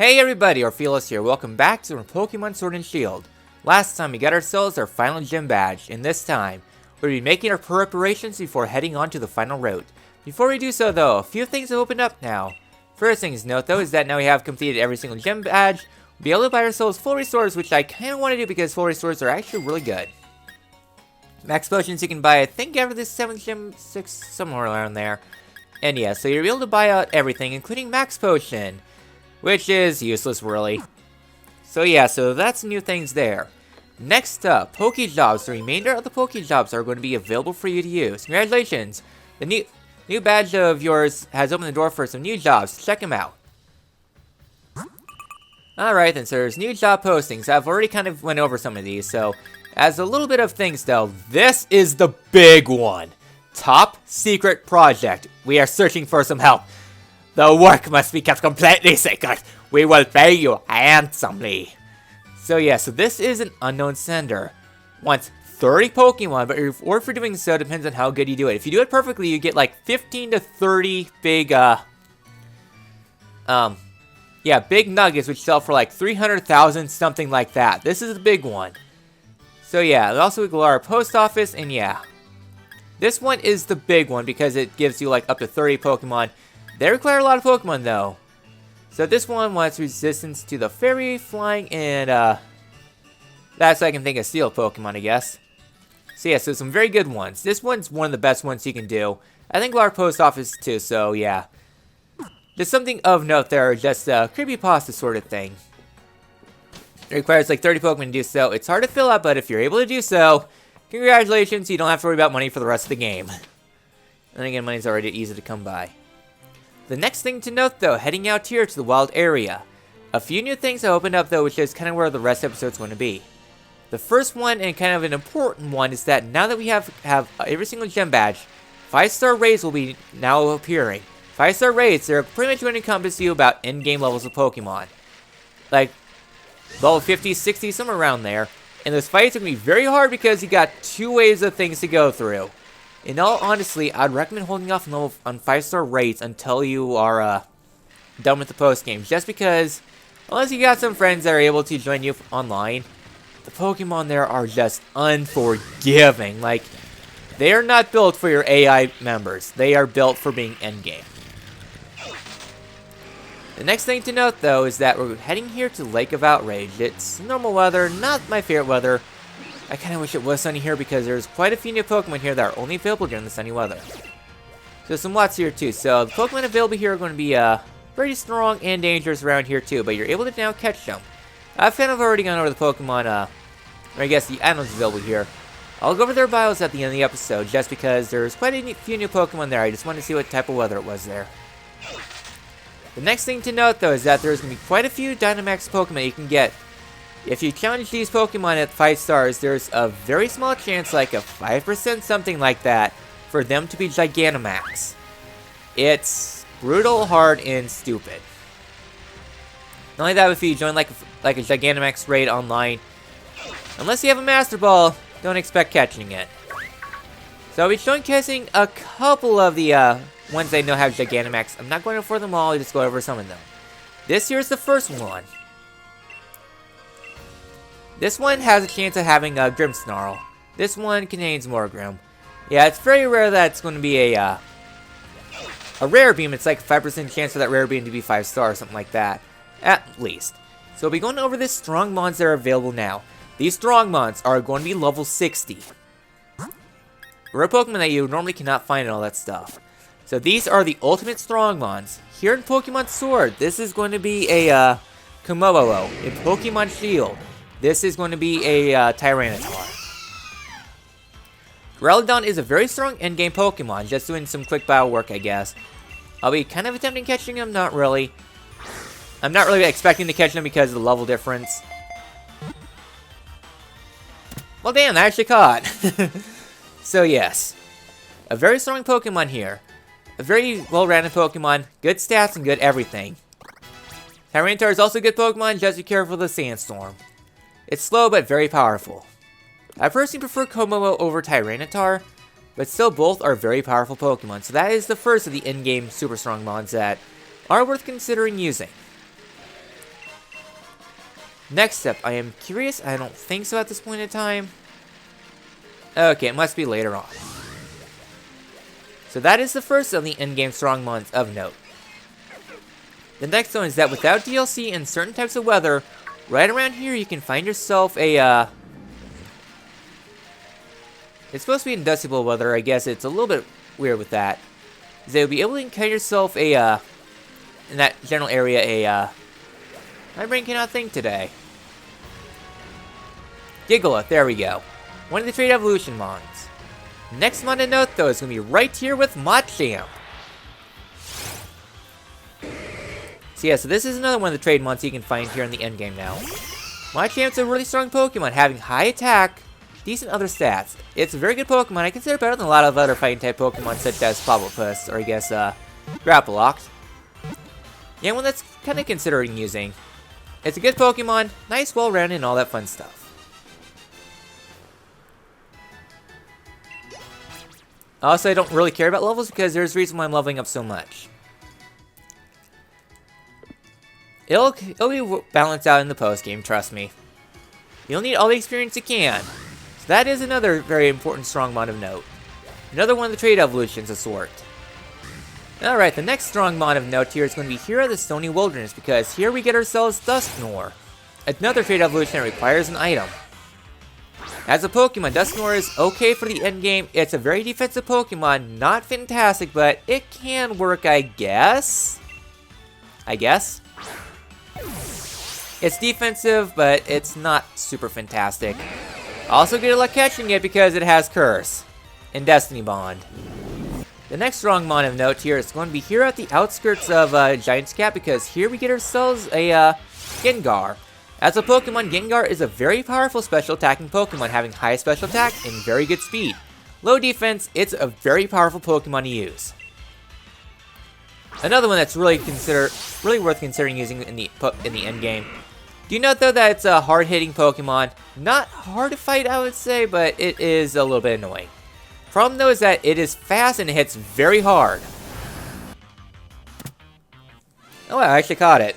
Hey everybody, Orpheolus here. Welcome back to Pokemon Sword and Shield. Last time we got ourselves our final gym badge, and this time we'll be making our preparations before heading on to the final route. Before we do so though, a few things have opened up now. First thing to note though is that now we have completed every single gym badge, we'll be able to buy ourselves full restores, which I kind of want to do because full restores are actually really good. Max potions you can buy, I think after this 7th gym, 6, somewhere around there. And yeah, so you'll be able to buy out everything, including max potion, which is useless really. So yeah, so that's new things there. Next up, Pokey Jobs. The remainder of the Pokey Jobs are going to be available for you to use. Congratulations! The new badge of yours has opened the door for some new jobs. Check them out. Alright then, so there's new job postings. I've already kind of went over some of these, so as a little bit of things though, this is the big one. Top secret project. We are searching for some help. The work must be kept completely secret. We will pay you handsomely. So yeah, so this is an unknown sender. Wants 30 Pokemon, but your reward for doing so depends on how good you do it. If you do it perfectly, you get like 15 to 30 big, big nuggets, which sell for like 300,000, something like that. This is a big one. So yeah, also we go to our post office, and yeah. This one is the big one because it gives you like up to 30 Pokemon. They require a lot of Pokemon though. So this one wants resistance to the fairy, flying, and that's I can think of steel Pokemon, I guess. So yeah, so some very good ones. This one's one of the best ones you can do. I think our post office too, so yeah. Just something of note there, just a creepypasta sort of thing. It requires like 30 Pokemon to do so. It's hard to fill out, but if you're able to do so, congratulations, you don't have to worry about money for the rest of the game. And again, money's already easy to come by. The next thing to note though, heading out here to the wild area. A few new things have opened up though, which is kind of where the rest of the episode's going to be. The first one, and kind of an important one, is that now that we have every single gem badge, 5-star raids will be now appearing. 5-star raids, they're pretty much going to encompass you about in-game levels of Pokemon. Like, level 50, 60, somewhere around there. And those fights are going to be very hard because you got 2 waves of things to go through. In all honesty, I'd recommend holding off on 5-star raids until you are done with the post-game. Just because, unless you got some friends that are able to join you online, the Pokemon there are just unforgiving. Like, they are not built for your AI members. They are built for being endgame. The next thing to note, though, is that we're heading here to Lake of Outrage. It's normal weather, not my favorite weather. I kind of wish it was sunny here because there's quite a few new Pokemon here that are only available during the sunny weather. So some lots here too. So the Pokemon available here are going to be pretty strong and dangerous around here too, but you're able to now catch them. I've kind of already gone over the Pokemon, or I guess the animals available here. I'll go over their bios at the end of the episode just because there's quite a few new Pokemon there. I just wanted to see what type of weather it was there. The next thing to note though is that there's going to be quite a few Dynamax Pokemon you can get. If you challenge these Pokemon at 5 stars, there's a very small chance, like a 5% something like that, for them to be Gigantamax. It's brutal, hard, and stupid. Not only that, if you join like a Gigantamax raid online, unless you have a Master Ball, don't expect catching it. So I'll be showcasing a couple of the ones I know have Gigantamax. I'm not going for them all, I'll just go over some of them. This here's the first one. This one has a chance of having a Grimmsnarl. This one contains Morgrim. Yeah, it's very rare that it's going to be a rare beam. It's like a 5% chance for that rare beam to be 5 stars, something like that. At least. So we'll be going over the strong mons that are available now. These strong mons are going to be level 60. Rare Pokemon that you normally cannot find and all that stuff. So these are the ultimate strong mons. Here in Pokemon Sword, this is going to be a Komodo. In Pokemon Shield, this is going to be a Tyranitar. Duraladon is a very strong endgame Pokemon, just doing some quick battle work, I guess. I'll be kind of attempting catching him, not really. I'm not really expecting to catch him because of the level difference. Well, damn, I actually caught. So, yes. A very strong Pokemon here. A very well-rounded Pokemon, good stats and good everything. Tyranitar is also a good Pokemon, just be careful of the Sandstorm. It's slow but very powerful. I personally prefer Komodo over Tyranitar, but still both are very powerful Pokemon, so that is the first of the in-game super strong mons that are worth considering using. Next up, I am curious. I don't think so at this point in time. Okay, it must be later on. So that is the first of the in-game strongmons of note. The next one is that without DLC and certain types of weather, right around here you can find yourself a, it's supposed to be industrial weather, I guess it's a little bit weird with that. Is that you'll be able to encounter yourself a, in that general area, my brain cannot think today. Gigalith, there we go. One of the trade evolution mons. Next mon to note though is going to be right here with Machamp. So yeah, so this is another one of the trade mons you can find here in the endgame now. Machamp's a really strong Pokemon, having high attack, decent other stats. It's a very good Pokemon. I consider it better than a lot of other fighting type Pokemon such as Pablopuss, or I guess Grapploct. Yeah, one that's kind of considering using. It's a good Pokemon, nice, well-rounded, and all that fun stuff. Also, I don't really care about levels because there's a reason why I'm leveling up so much. It'll be balanced out in the post-game, trust me. You'll need all the experience you can. So that is another very important strongmon of note. Another one of the trade evolutions of sort. Alright, the next strongmon of note here is going to be Hero of the Stony Wilderness, because here we get ourselves Dusknoir. Another trade evolution that requires an item. As a Pokemon, Dusknoir is okay for the endgame. It's a very defensive Pokemon, not fantastic, but it can work, I guess? It's defensive, but it's not super fantastic. Also good luck catching it because it has Curse and Destiny Bond. The next strong mon of note here is going to be here at the outskirts of Giant's Cap, because here we get ourselves a Gengar. As a Pokemon, Gengar is a very powerful special attacking Pokemon, having high special attack and very good speed. Low defense, it's a very powerful Pokemon to use. Another one that's really worth considering using in the endgame. Do you note though that it's a hard-hitting Pokemon? Not hard to fight, I would say, but it is a little bit annoying. Problem though is that it is fast and it hits very hard. Oh, I actually caught it.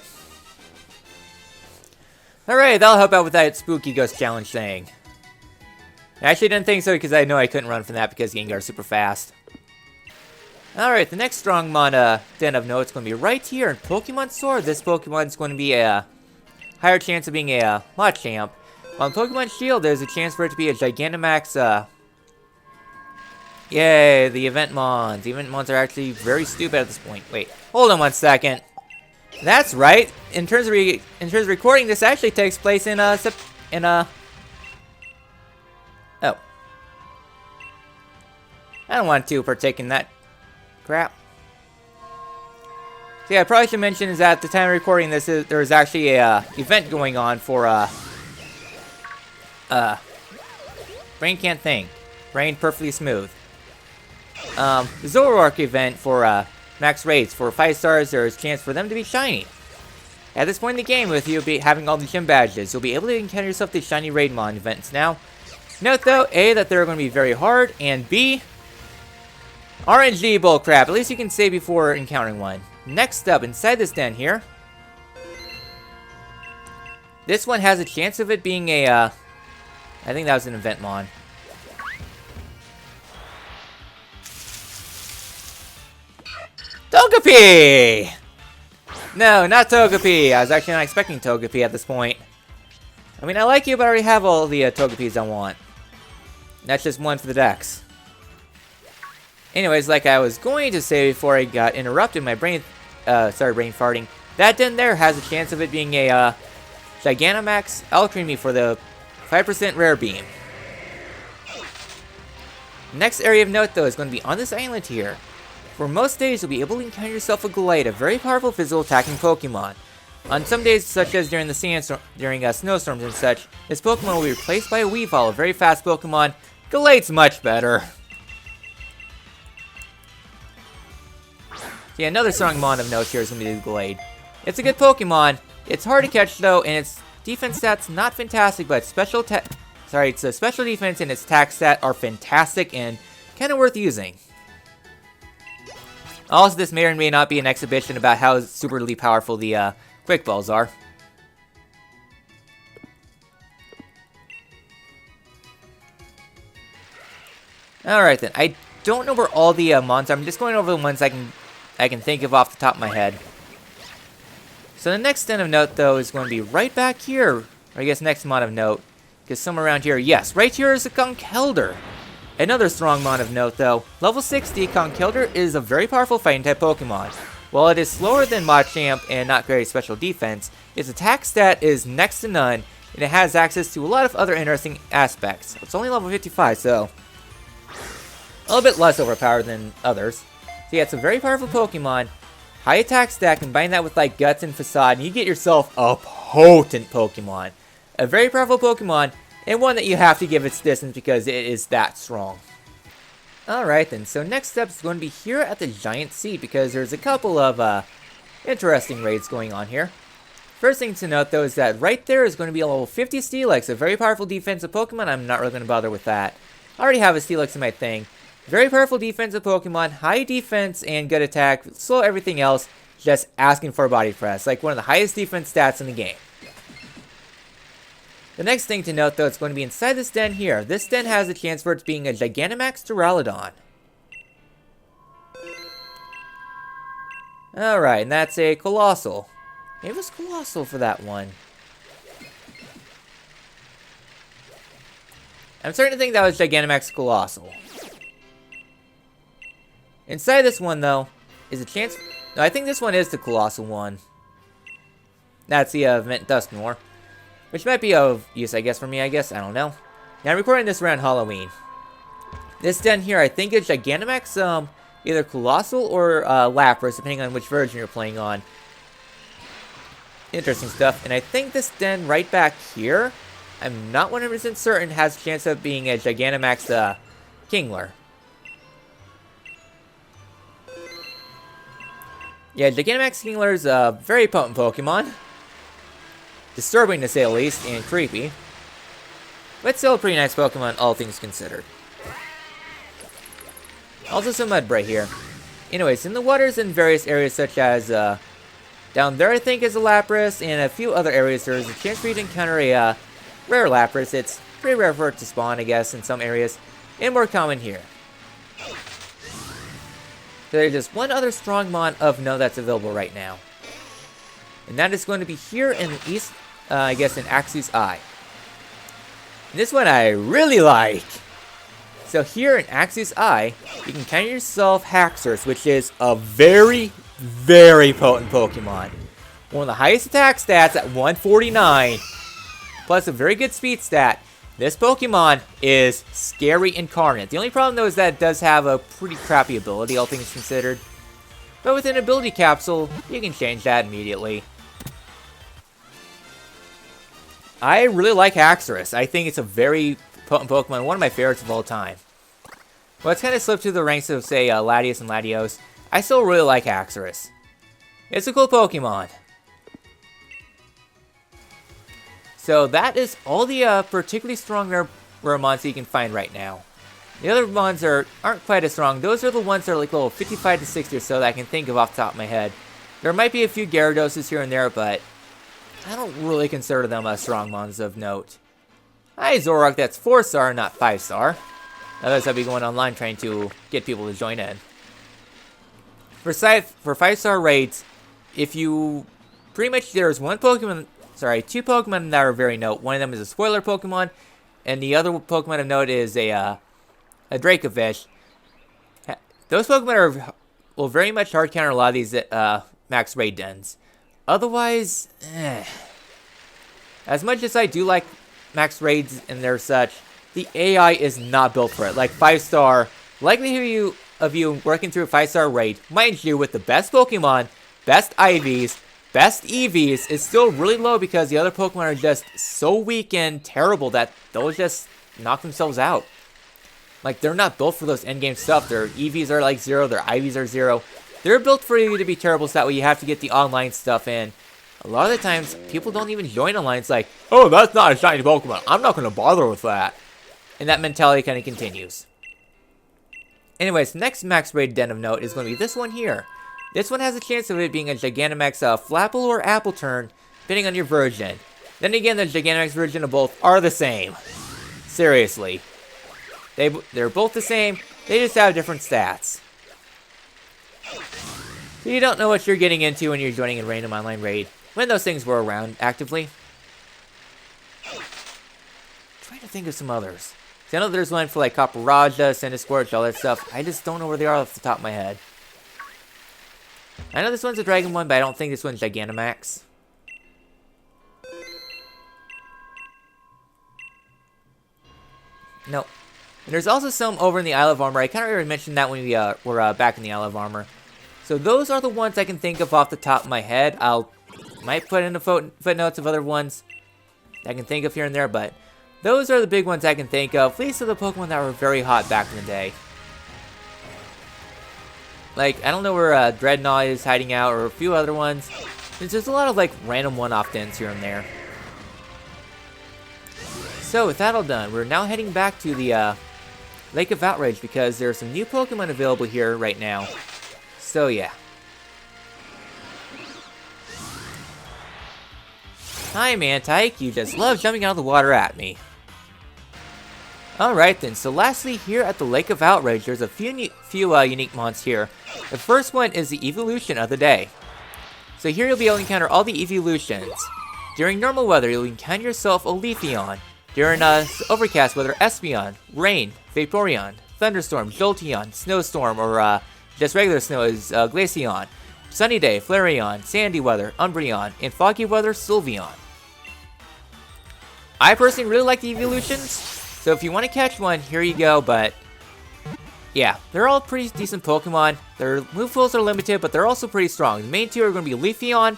Alright, that'll help out with that spooky ghost challenge thing. I actually didn't think so because I know I couldn't run from that because Gengar's super fast. Alright, the next strongmon den of note is going to be right here in Pokemon Sword. This Pokemon's going to be a higher chance of being a Machamp. On Pokemon Shield, there's a chance for it to be a Gigantamax, Yay, the event mons. The event mons are actually very stupid at this point. Wait, hold on one second. That's right. In terms of recording, this actually takes place in oh. I don't want to partake in that crap. So yeah, I probably should mention is that at the time of recording this, there is actually a event going on for brain can't think, brain perfectly smooth. The Zoroark event for max raids. For 5 stars, there is a chance for them to be shiny. At this point in the game, with you having all the gym badges, you'll be able to encounter yourself the shiny raid mon events now. Note though, A, that they're going to be very hard, and B, RNG bullcrap. At least you can save before encountering one. Next up, inside this den here, this one has a chance of it being a, I think that was an event mon. Togepi! No, not Togepi. I was actually not expecting Togepi at this point. I mean, I like you, but I already have all the Togepis I want. That's just one for the decks. Anyways, like I was going to say before I got interrupted, my brain started brain farting. That den there has a chance of it being a Gigantamax Alcremie for the 5% rare beam. Next area of note though is going to be on this island here. For most days, you'll be able to encounter yourself a Glade, a very powerful physical attacking Pokemon. On some days, such as during the snowstorms and such, this Pokemon will be replaced by a Weavile, a very fast Pokemon. Glade's much better. Yeah, another strong mon of note here is going to be the Glade. It's a good Pokemon. It's hard to catch though, and its defense stats not fantastic, but its special defense and its attack stat are fantastic and kind of worth using. Also, this may or may not be an exhibition about how superly powerful the Quick Balls are. Alright then, I don't know where all the mons are. I'm just going over the ones I can think of off the top of my head. So the next den of note, though, is going to be right back here. Or I guess next mon of note. Because somewhere around here, yes, right here is a Conkeldurr. Another strong mon of note, though. Level 60, Conkeldurr is a very powerful fighting type Pokemon. While it is slower than Machamp and not very special defense, its attack stat is next to none, and it has access to a lot of other interesting aspects. It's only level 55, so a little bit less overpowered than others. So yeah, it's a very powerful Pokemon. High attack stat, combine that with like Guts and Facade, and you get yourself a potent Pokemon. A very powerful Pokemon, and one that you have to give its distance because it is that strong. Alright then, so next up is going to be here at the Giant Seat, because there's a couple of interesting raids going on here. First thing to note though is that right there is going to be a level 50 Steelix, a very powerful defensive Pokemon. I'm not really going to bother with that. I already have a Steelix in my thing. Very powerful defensive Pokemon, high defense and good attack, slow everything else, just asking for a body press, like one of the highest defense stats in the game. The next thing to note, though, it's going to be inside this den here. This den has a chance for it being a Gigantamax Duraladon. Alright, and that's a Colossal. Maybe it was Colossal for that one. I'm starting to think that was Gigantamax Colossal. Inside this one, though, is a chance... No, I think this one is the Colossal one. That's the Event Dusknoir. Which might be of use, I guess, for me, I don't know. Now, I'm recording this around Halloween. This den here, I think is Gigantamax, either Colossal or Lapras, depending on which version you're playing on. Interesting stuff. And I think this den right back here, I'm not 100% certain, has a chance of being a Gigantamax Kingler. Yeah, Gigantamax Kingler is a very potent Pokemon. Disturbing to say the least, and creepy. But still a pretty nice Pokemon, all things considered. Also some Mudbray here. Anyways, in the waters in various areas such as, down there I think is a Lapras, and a few other areas there's a chance for you to encounter a, rare Lapras. It's pretty rare for it to spawn, I guess, in some areas, and more common here. So there's just one other strong mon of note that's available right now. And that is going to be here in the east, I guess in Axe's Eye. And this one I really like. So here in Axe's Eye, you can count yourself Haxorus, which is a very, very potent Pokemon. One of the highest attack stats at 149, plus a very good speed stat. This Pokemon is scary incarnate. The only problem though is that it does have a pretty crappy ability, all things considered. But with an ability capsule, you can change that immediately. I really like Haxorus. I think it's a very potent Pokemon, one of my favorites of all time. Well, it's kind of slipped through the ranks of, say, Latios and Latios. I still really like Haxorus. It's a cool Pokemon. So that is all the particularly strong rare mons you can find right now. The other mons aren't quite as strong. Those are the ones that are like level 55 to 60 or so that I can think of off the top of my head. There might be a few Gyarados here and there, but I don't really consider them strong mons of note. Hi, Zoroark, that's 4-star, not 5-star. Otherwise, I'd be going online trying to get people to join in. For 5-star raids, if you... Pretty much there's two Pokemon that are very note. One of them is a spoiler Pokemon, and the other Pokemon of note is a Dracovish. Those Pokemon will very much hard counter a lot of these max raid dens. Otherwise, as much as I do like max raids and their such, the AI is not built for it. Like 5-star, likelihood of you working through a 5-star raid, mind you, with the best Pokemon, best IVs, best EVs, is still really low because the other Pokemon are just so weak and terrible that they'll just knock themselves out. Like, they're not built for those endgame stuff. Their EVs are like 0, their IVs are 0. They're built for you to be terrible, so that way you have to get the online stuff in. A lot of the times, people don't even join online. It's like, oh, that's not a shiny Pokemon. I'm not going to bother with that. And that mentality kind of continues. Anyways, next max raid den of note is going to be this one here. This one has a chance of it being a Gigantamax Flapple or Apple Turn, depending on your version. Then again, the Gigantamax version of both are the same. Seriously. They're both the same. They just have different stats. So you don't know what you're getting into when you're joining a random online raid. When those things were around actively. Trying to think of some others. I know there's one for like Copperajah, Centiskorch, all that stuff. I just don't know where they are off the top of my head. I know this one's a dragon one, but I don't think this one's Gigantamax. Nope. And there's also some over in the Isle of Armor. I kind of already mentioned that when we were back in the Isle of Armor. So those are the ones I can think of off the top of my head. Might put in the footnotes of other ones I can think of here and there, but those are the big ones I can think of. These are the Pokemon that were very hot back in the day. Like, I don't know where Dreadnought is hiding out, or a few other ones. There's just a lot of, like, random one-off dens here and there. So, with that all done, we're now heading back to the Lake of Outrage, because there are some new Pokemon available here right now. So, yeah. Hi, Mantike. You just love jumping out of the water at me. Alright then, so lastly, here at the Lake of Outrage, there's a few unique mons here. The first one is the evolution of the day. So here you'll be able to encounter all the evolutions. During normal weather, you'll encounter yourself a Leafeon. During overcast weather, Espeon. Rain, Vaporeon. Thunderstorm, Jolteon. Snowstorm, or just regular snow is Glaceon. Sunny day, Flareon. Sandy weather, Umbreon. And foggy weather, Sylveon. I personally really like the evolutions. So if you want to catch one, here you go, but yeah, they're all pretty decent Pokemon. Their move pools are limited, but they're also pretty strong. The main two are going to be Leafeon,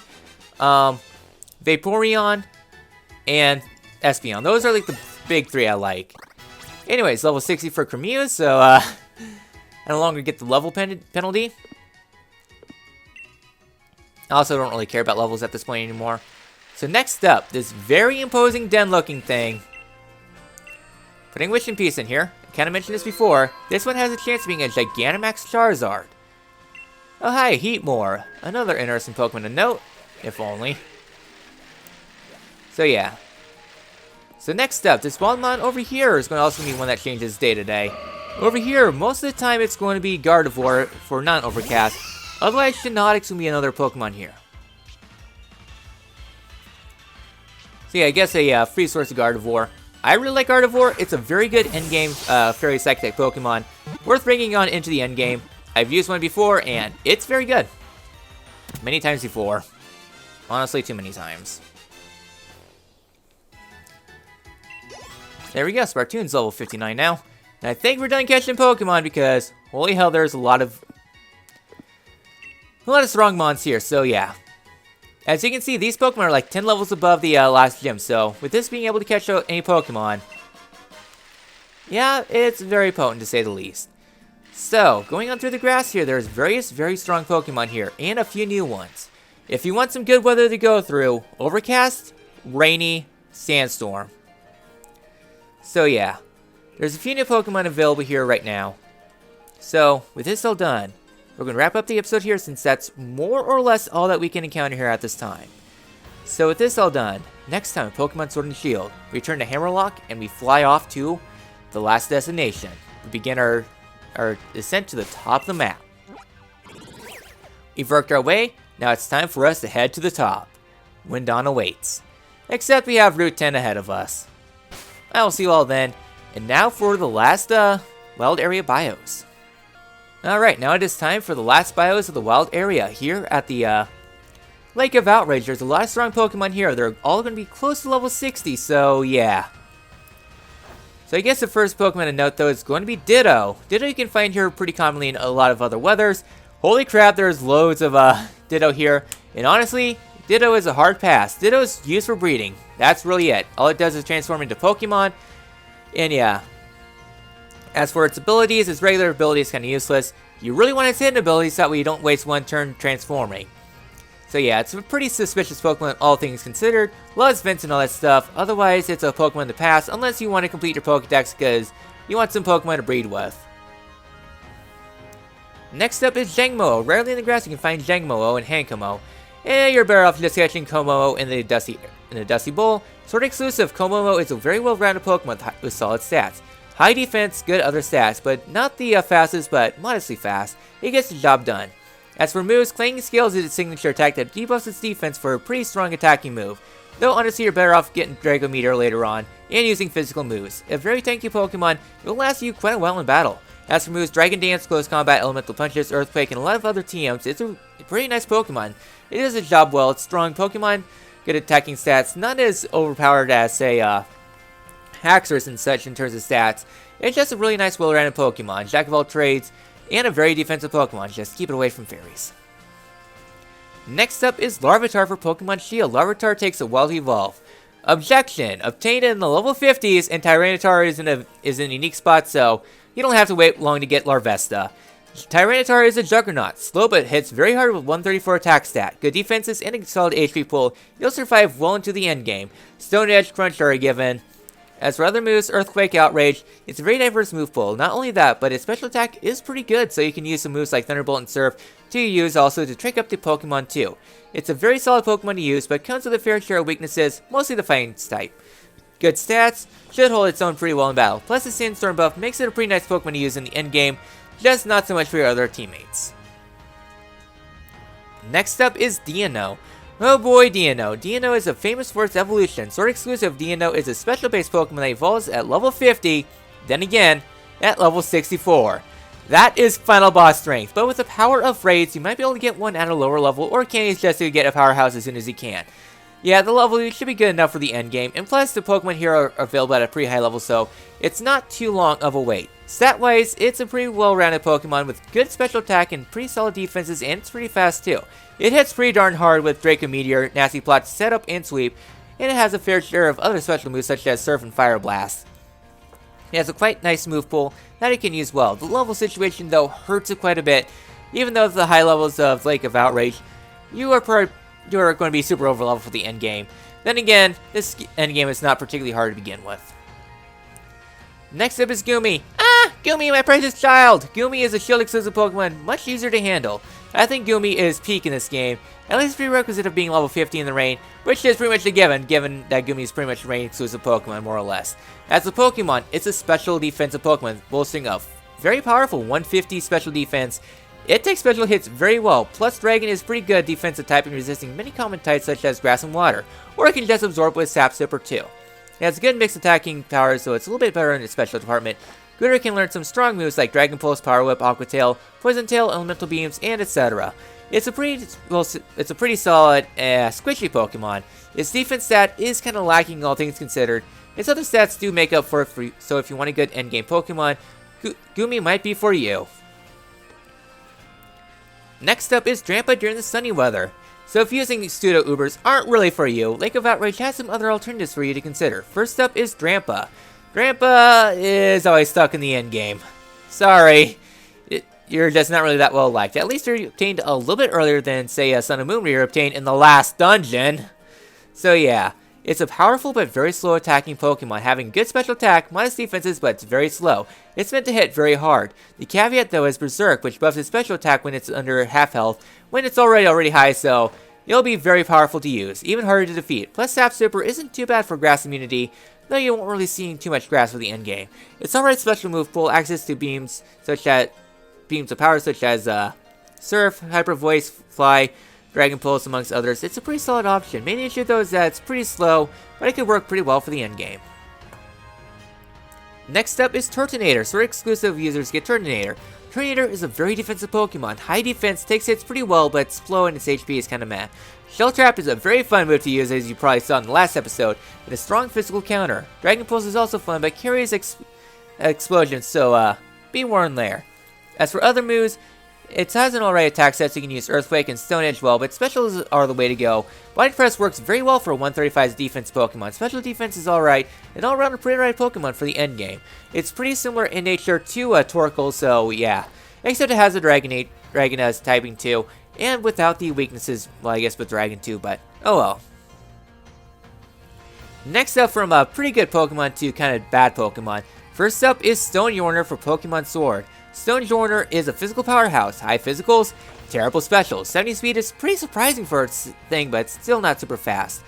Vaporeon, and Espeon. Those are like the big three I like. Anyways, level 60 for Cremuse, so I no longer get the level penalty. I also don't really care about levels at this point anymore. So next up, this very imposing den looking thing. Putting Wish and Peace in here. I kind of mentioned this before. This one has a chance of being a Gigantamax Charizard. Oh hi, Heatmore. Another interesting Pokemon to note. If only. So yeah. So next up, this Wildmon over here is going to also be one that changes day to day. Over here, most of the time it's going to be Gardevoir for non-overcast. Otherwise, Genetics will be another Pokemon here. So yeah, I guess a free source of Gardevoir. I really like Gardevoir. It's a very good endgame Fairy Psychic Pokemon. Worth bringing on into the endgame. I've used one before, and it's very good. Many times before. Honestly, too many times. There we go. Spartoon's level 59 now. And I think we're done catching Pokemon because, holy hell, there's a lot of strong mons here. So yeah. As you can see, these Pokemon are like 10 levels above the last gym, so with this being able to catch any Pokemon, yeah, it's very potent to say the least. So, going on through the grass here, there's various very strong Pokemon here, and a few new ones. If you want some good weather to go through, overcast, rainy, sandstorm. So yeah, there's a few new Pokemon available here right now. So, with this all done, we're going to wrap up the episode here since that's more or less all that we can encounter here at this time. So with this all done, next time Pokemon Sword and Shield, we return to Hammerlock and we fly off to the last destination. We begin our descent to the top of the map. We've worked our way, now it's time for us to head to the top. When dawn awaits. Except we have Route 10 ahead of us. I will see you all then, and now for the last wild area bios. Alright, now it is time for the last bios of the wild area here at the Lake of Outrage. There's a lot of strong Pokemon here. They're all going to be close to level 60, so yeah. So I guess the first Pokemon to note though is going to be Ditto. Ditto you can find here pretty commonly in a lot of other weathers. Holy crap, there's loads of Ditto here. And honestly, Ditto is a hard pass. Ditto is used for breeding. That's really it. All it does is transform into Pokemon. And yeah. As for its abilities, its regular ability is kind of useless. You really want its hidden abilities, so that way you don't waste one turn transforming. So yeah, it's a pretty suspicious Pokemon, all things considered. Loves vents and all that stuff. Otherwise, it's a Pokemon to pass, unless you want to complete your Pokedex, because you want some Pokemon to breed with. Next up is Jangmo. Rarely in the grass, you can find Jangmo and Hankomo. And you're better off just catching Komomo in the Dusty Bowl. Sort of exclusive, Komomo is a very well-rounded Pokemon with solid stats. High defense, good other stats, but not the fastest, but modestly fast. It gets the job done. As for moves, Clanging Scales is its signature attack that debuffs its defense for a pretty strong attacking move. Though honestly you're better off getting Draco Meteor later on, and using physical moves. A very tanky Pokemon, it will last you quite well in battle. As for moves, Dragon Dance, Close Combat, Elemental Punches, Earthquake, and a lot of other TMs, it's a pretty nice Pokemon. It does its job well, it's strong Pokemon, good attacking stats, not as overpowered as, say, Haxorus and such in terms of stats. It's just a really nice well-rounded Pokemon, jack of all trades, and a very defensive Pokemon, just keep it away from fairies. Next up is Larvitar for Pokemon Shield. Larvitar takes a while to evolve. Objection! Obtained in the level 50s, and Tyranitar is in a unique spot, so you don't have to wait long to get Larvesta. Tyranitar is a juggernaut, slow but hits very hard with 134 attack stat. Good defenses and a solid HP pool, you'll survive well into the endgame. Stone Edge, Crunch are a given. As for other moves, Earthquake, Outrage, it's a very diverse move pool. Not only that, but its special attack is pretty good, so you can use some moves like Thunderbolt and Surf to use also to trick up the Pokemon too. It's a very solid Pokemon to use, but comes with a fair share of weaknesses, mostly the fighting type. Good stats, should hold its own pretty well in battle. Plus the Sandstorm buff makes it a pretty nice Pokemon to use in the endgame, just not so much for your other teammates. Next up is Ditto. Oh boy, Ditto. Ditto is famous for its evolution. Sword exclusive Ditto is a special base Pokemon that evolves at level 50, then again, at level 64. That is final boss strength, but with the power of raids, you might be able to get one at a lower level, or can use just to get a powerhouse as soon as you can. Yeah, the level should be good enough for the endgame, and plus the Pokemon here are available at a pretty high level, so it's not too long of a wait. Stat-wise, it's a pretty well-rounded Pokemon with good special attack and pretty solid defenses, and it's pretty fast too. It hits pretty darn hard with Draco Meteor, Nasty Plot, Setup, and Sweep, and it has a fair share of other special moves such as Surf and Fire Blast. It has a quite nice move pool that it can use well. The level situation though hurts it quite a bit, even though the high levels of Lake of Outrage, you are going to be super over level for the endgame. Then again, this endgame is not particularly hard to begin with. Next up is Goomy. Goomy, my precious child! Goomy is a shield exclusive Pokemon, much easier to handle. I think Goomy is peak in this game, at least prerequisite of being level 50 in the rain, which is pretty much a given that Goomy is pretty much a rain exclusive Pokemon, more or less. As a Pokemon, it's a special defensive Pokemon, boasting of very powerful 150 special defense. It takes special hits very well, plus Dragon is pretty good defensive typing, resisting many common types such as Grass and Water, or it can just absorb with Sap Sipper too. It has a good mixed attacking power, so it's a little bit better in its special department. Gooder can learn some strong moves like Dragon Pulse, Power Whip, Aqua Tail, Poison Tail, Elemental Beams, and etc. It's a pretty solid, squishy Pokemon. Its defense stat is kind of lacking all things considered. Its other stats do make up for it, so if you want a good endgame Pokemon, Goomy might be for you. Next up is Drampa during the sunny weather. So if using pseudo Ubers aren't really for you, Lake of Outrage has some other alternatives for you to consider. First up is Drampa. Drampa is always stuck in the endgame. Sorry, you're just not really that well liked. At least you're obtained a little bit earlier than, say, Sun and Moon where you're obtained in the last dungeon. So yeah, it's a powerful but very slow attacking Pokemon, having good special attack, modest defenses, but it's very slow. It's meant to hit very hard. The caveat though is Berserk, which buffs its special attack when it's under half health, when it's already high, so it'll be very powerful to use, even harder to defeat. Plus Sap Sipper isn't too bad for grass immunity, though you won't really see too much grass for the endgame. It's alright special move pool, access to beams of power such as Surf, Hyper Voice, Fly, Dragon Pulse, amongst others. It's a pretty solid option. Main issue though is that it's pretty slow, but it could work pretty well for the endgame. Next up is Tortinator. Sword exclusive users get Tortinator. Tortinator is a very defensive Pokemon. High defense, takes hits pretty well, but slow and its HP is kind of meh. Shell Trap is a very fun move to use, as you probably saw in the last episode, and a strong physical counter. Dragon Pulse is also fun, but carries explosions, so be warned there. As for other moves, it has an alright attack set, so you can use Earthquake and Stone Edge well, but specials are the way to go. Body Press works very well for a 135 defense Pokemon. Special defense is alright, and all around a pretty right Pokemon for the endgame. It's pretty similar in nature to Torkoal, so yeah. Except it has a Dragon typing too, and without the weaknesses, well, I guess with Dragon too, but oh well. Next up, from a pretty good Pokemon to kind of bad Pokemon. First up is Stone Yorner for Pokemon Sword. Stone Yorner is a physical powerhouse, high physicals, terrible specials. 70 speed is pretty surprising for its thing, but still not super fast.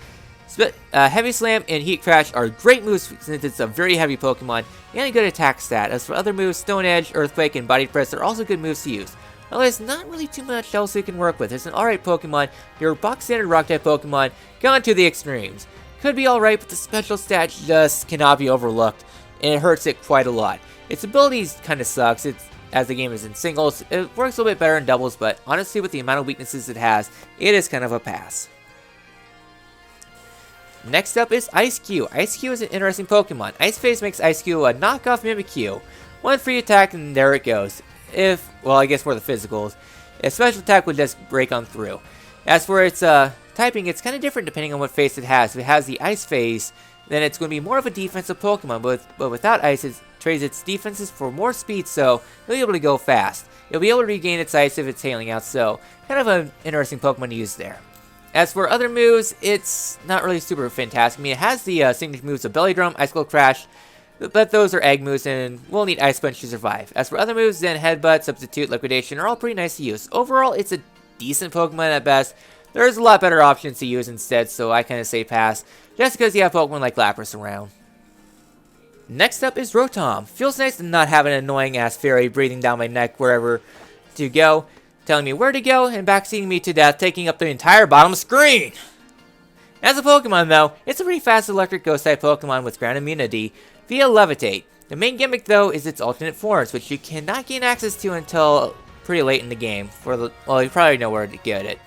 Heavy Slam and Heat Crash are great moves since it's a very heavy Pokemon and a good attack stat. As for other moves, Stone Edge, Earthquake, and Body Press are also good moves to use. Otherwise, not really too much else you can work with. It's an alright Pokemon, your box standard rock type Pokemon, gone to the extremes. Could be alright, but the special stat just cannot be overlooked, and it hurts it quite a lot. Its abilities kind of sucks, as the game is in singles. It works a little bit better in doubles, but honestly with the amount of weaknesses it has, it is kind of a pass. Next up is Ice-Q. Ice-Q is an interesting Pokemon. Ice Phase makes Ice-Q a knockoff Mimikyu. One free attack and there it goes. Well, I guess for the physicals. A special attack would just break on through. As for its typing, it's kind of different depending on what phase it has. If it has the Ice Phase, then it's going to be more of a defensive Pokemon, but without Ice, it trades its defenses for more speed, so it'll be able to go fast. It'll be able to regain its Ice if it's hailing out, so kind of an interesting Pokemon to use there. As for other moves, it's not really super fantastic. I mean, it has the signature moves of Belly Drum, Ice Cold Crash, but those are egg moves and will need Ice Punch to survive. As for other moves, then Headbutt, Substitute, Liquidation are all pretty nice to use. Overall, it's a decent Pokemon at best. There's a lot better options to use instead, so I kind of say pass, just because you have Pokemon like Lapras around. Next up is Rotom. Feels nice to not have an annoying ass fairy breathing down my neck wherever to go, telling me where to go and backseating me to death, taking up the entire bottom screen. As a Pokemon though, it's a pretty fast electric ghost type Pokemon with ground immunity via Levitate. The main gimmick though is its alternate forms, which you cannot gain access to until pretty late in the game. Well, you probably know where to get it.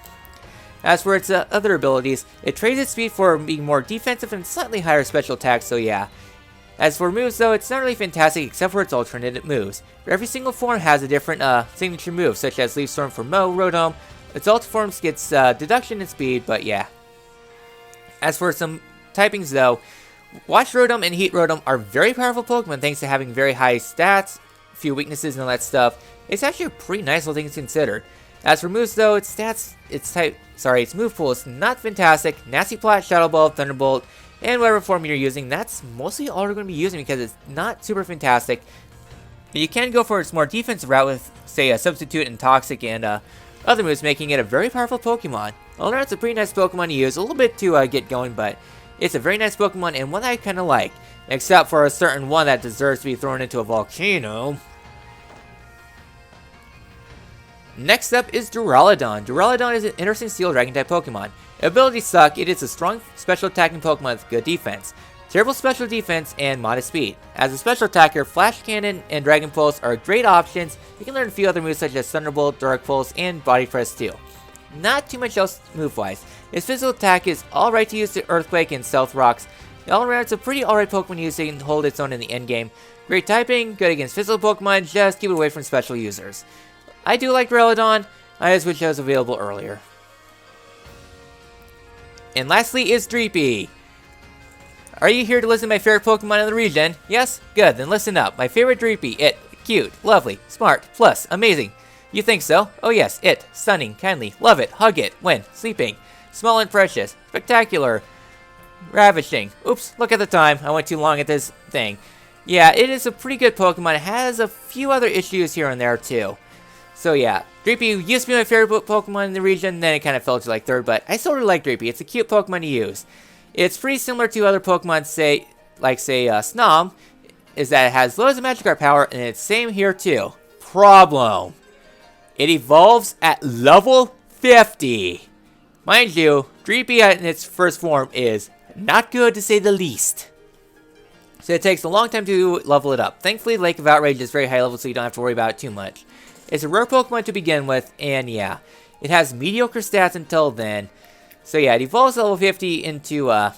As for its other abilities, it trades its speed for being more defensive and slightly higher special attack, so yeah. As for moves though, it's not really fantastic except for its alternate moves. For every single form has a different signature move, such as Leaf Storm for Rotom. Its alt forms gets deduction in speed, but yeah. As for some typings though, Watch Rotom and Heat Rotom are very powerful Pokemon thanks to having very high stats, few weaknesses and all that stuff. It's actually a pretty nice little thing to consider. As for moves though, its move pool is not fantastic. Nasty Plot, Shadow Ball, Thunderbolt, and whatever form you're using, that's mostly all we're going to be using because it's not super fantastic. You can go for its more defensive route with, say, a Substitute and Toxic and other moves, making it a very powerful Pokemon. Although it's a pretty nice Pokemon to use, a little bit to get going, but it's a very nice Pokemon and one I kind of like. Except for a certain one that deserves to be thrown into a volcano. Next up is Duraladon. Duraladon is an interesting Steel Dragon type Pokemon. Abilities suck, it is a strong special attacking Pokemon with good defense, terrible special defense, and modest speed. As a special attacker, Flash Cannon and Dragon Pulse are great options. You can learn a few other moves such as Thunderbolt, Dark Pulse, and Body Press too. Not too much else move-wise. Its physical attack is alright to use to Earthquake and Stealth Rocks. All around, it's a pretty alright Pokemon to use so you can hold its own in the endgame. Great typing, good against physical Pokemon, just keep it away from special users. I do like Duraladon, I just wish it was available earlier. And lastly is Dreepy. Are you here to listen to my favorite Pokemon in the region? Yes? Good, then listen up. My favorite Dreepy, cute, lovely, smart, plus, amazing. You think so? Oh yes, stunning, kindly, love it, hug it, when, sleeping, small and precious, spectacular, ravishing. Oops, look at the time, I went too long at this thing. Yeah, it is a pretty good Pokemon. It has a few other issues here and there too. So yeah, Dreepy used to be my favorite Pokemon in the region, then it kind of fell to like third, but I still really like Dreepy. It's a cute Pokemon to use. It's pretty similar to other Pokemon, say Snom, is that it has loads of Magikarp power, and it's same here too. Problem. It evolves at level 50. Mind you, Dreepy in its first form is not good to say the least. So it takes a long time to level it up. Thankfully, Lake of Outrage is very high level, so you don't have to worry about it too much. It's a rare Pokemon to begin with, and yeah, it has mediocre stats until then. So yeah, it evolves at level 50 into, and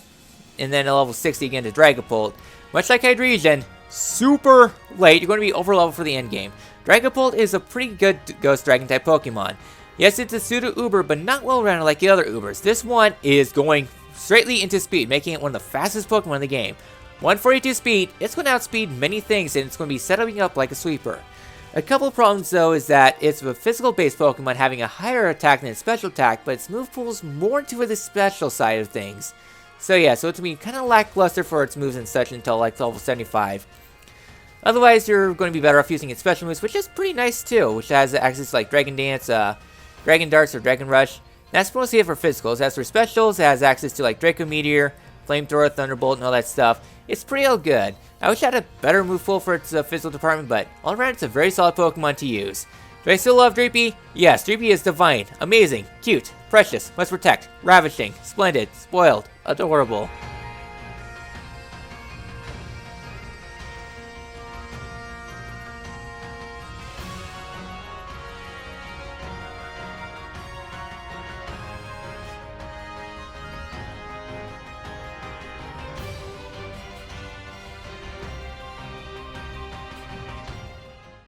then at level 60 again to Dragapult. Much like Hydreigon, super late, you're going to be over level for the endgame. Dragapult is a pretty good Ghost Dragon type Pokemon. Yes, it's a pseudo-Uber, but not well-rounded like the other Ubers. This one is going straightly into speed, making it one of the fastest Pokemon in the game. 142 speed, it's going to outspeed many things, and it's going to be setting up like a sweeper. A couple of problems though is that it's a physical-based Pokemon having a higher attack than its special attack, but its move pool is more into the special side of things. So yeah, so it's going to be kind of lackluster for its moves and such until like level 75. Otherwise, you're going to be better off using its special moves, which is pretty nice too, which has access to like Dragon Dance, Dragon Darts, or Dragon Rush. That's mostly it for physicals. As for specials, it has access to like Draco Meteor, Flamethrower, Thunderbolt, and all that stuff. It's pretty all good. I wish I had a better move pool for its physical department, but all around it's a very solid Pokemon to use. Do I still love Dreepy? Yes, Dreepy is divine, amazing, cute, precious, must protect, ravishing, splendid, spoiled, adorable.